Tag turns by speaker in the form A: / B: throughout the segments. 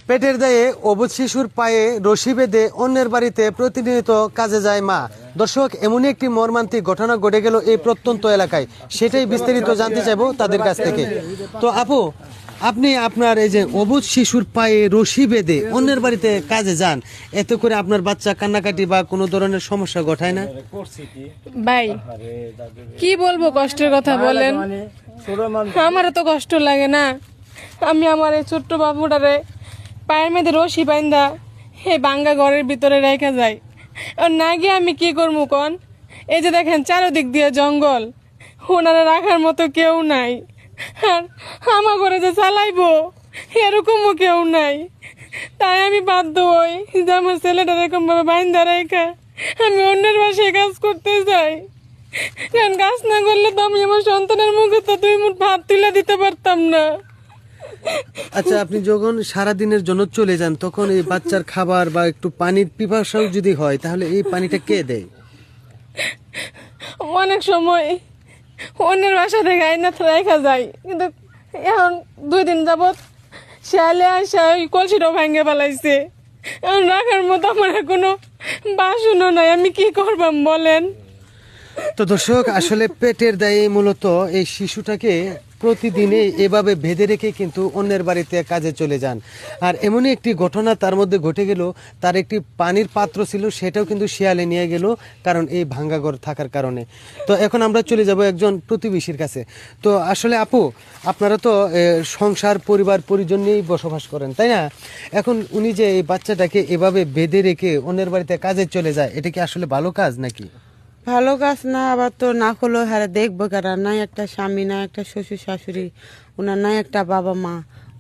A: পেটের দায়ে অবুঝ শিশুর পায়ে রশি বেঁধে অন্যের বাড়িতে প্রতিনিয়ত কাজে যায় মা। দর্শক, এমনই একটি মর্মান্তিক ঘটনা ঘটে গেল এই প্রত্যন্ত এলাকায়, সেটাই বিস্তারিত জানতে চাইবো তাদের কাছ থেকে। তো আপু, আপনি আপনার এই যে অবুঝ শিশুর পায়ে রশি বেঁধে অন্যের বাড়িতে কাজে যান, এতে করে আপনার বাচ্চা কান্নাকাটি বা কোনো ধরনের সমস্যা ঘটায় না?
B: ভাই কি বলবো, কষ্টের কথা বলেন। আমারও তো কষ্ট লাগে না। আমি আমার এই ছোট্ট বাবুটারে পায়ের মধ্যে রশি বাইন্দা এই ভাঙ্গা ঘরের ভিতরে রেখে যাই। আর না গিয়ে আমি কি করবো কন? এই যে দেখেন চারদিক দিয়ে জঙ্গল, ওনারা রাখার মতো কেউ নাই। আর আমার ঘরে যে চালাইবো এরকমও কেউ নাই। তাই আমি বাধ্য হই যে আমার ছেলেটা এরকম ভাবে বাইন্দা রেখে আমি অন্যের বাসায় কাজ করতে যাই। কারণ কাজ না করলে তো আমি আমার সন্তানের মুখে তো 2 মুঠ ভাত তুলে দিতে পারতাম না।
A: আচ্ছা, আপনি যখন সারা দিনের জন্য চলে যান, তখন এই বাচ্চার খাবার বা একটু পানির পিপাসাও যদি হয়, তাহলে এই পানিটা কে দেয়?
B: অনেক সময় অন্যের বাসা থেকে আইনা রেখা যায়, কিন্তু এখন 2 দিন যাবৎ শিয়ালে আসা ওই কলসিটাও ভেঙে ফেলাইছে। এখন রাখার মতো আমার আর কোনো বাসনও নাই, আমি কি করবাম বলেন?
A: তো দর্শক, আসলে পেটের দায়ে মূলত এই শিশুটাকে প্রতিদিনে এভাবে বেঁধে রেখে কিন্তু অন্যের বাড়িতে কাজে চলে যান। আর এমনই একটি ঘটনা তার মধ্যে ঘটে গেল, তার একটি পানির পাত্র ছিল, সেটাও কিন্তু শিয়ালে নিয়ে গেল, কারণ এই ভাঙ্গা ঘর থাকার কারণে। তো এখন আমরা চলে যাব একজন প্রতিবেশীর কাছে। তো আসলে আপু, আপনারা তো সংসার পরিবার পরিজন নিয়েই বসবাস করেন, তাই না? এখন উনি যে এই বাচ্চাটাকে এভাবে বেঁধে রেখে অন্যের বাড়িতে কাজে চলে যায়, এটা কি আসলে ভালো কাজ নাকি?
C: ভালো কাজ না, আবার তো না করলেও হ্যাঁ দেখবো কারা নাই, একটা স্বামী না, একটা শ্বশুর শাশুড়ি, ওনার নাই একটা বাবা মা,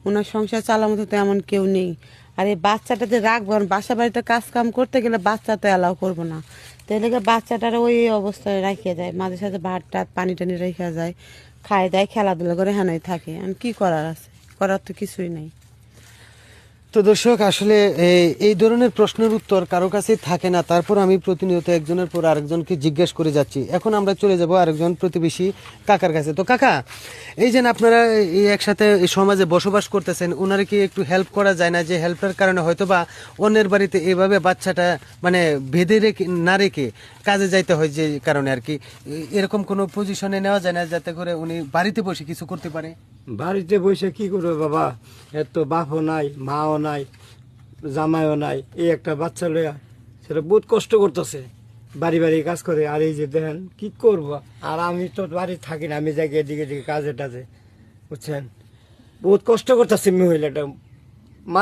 C: ওনার সংসার চালার মতো তো এমন কেউ নেই। আর এই বাচ্চাটাতে রাখবো, বাসা বাড়িতে কাজ কাম করতে গেলে বাচ্চা তো অ্যালাউ করবো না। তো এলাকা বাচ্চাটারা ওই অবস্থায় রাখিয়ে যায়, মাঝে সাথে ভাত টাত পানি টানি রেখে যায়, খায় দেয়, খেলাধুলা করে হ্যাঁ থাকে। আর কি করার আছে? করার তো কিছুই নেই।
A: তো দর্শক, আসলে এই ধরনের প্রশ্নের উত্তর কারো কাছে থাকে না, তারপর আমি প্রতিনিয়ত একজনের পর আরেকজনকে জিজ্ঞেস করে যাচ্ছি। এখন আমরা চলে যাব আরেকজন প্রতিবেশী কাকার কাছে। তো কাকা, এই যে আপনারা এই একসাথে এই সমাজে বসবাস করতেছেন, ওনারা কি একটু হেল্প করা যায় না? যে হেল্পের কারণে হয়তো বা অন্যের বাড়িতে এভাবে বাচ্চাটা মানে বেঁধে রেখে না রেখে কাজে যাইতে হয়, যে কারণে আর কি, এরকম কোনো পজিশনে নেওয়া যায় না যাতে করে উনি বাড়িতে বসে কিছু করতে পারে?
D: বাড়িতে বসে কি করবে বাবা, এর তো বাপও নাই, মাও নাই, জামাইও নাই, এই একটা বাচ্চা লইয়া সেটা বহুত কষ্ট করতেছে, বাড়ি বাড়ি কাজ করে। আর এই যে দেখেন কি করব, আর আমি তো বাড়ি থাকি না, আমি যাই এদিকে এদিকে কাজে টাজে, বুঝছেন, বহুত কষ্ট করতেছে মহিলাটা। মা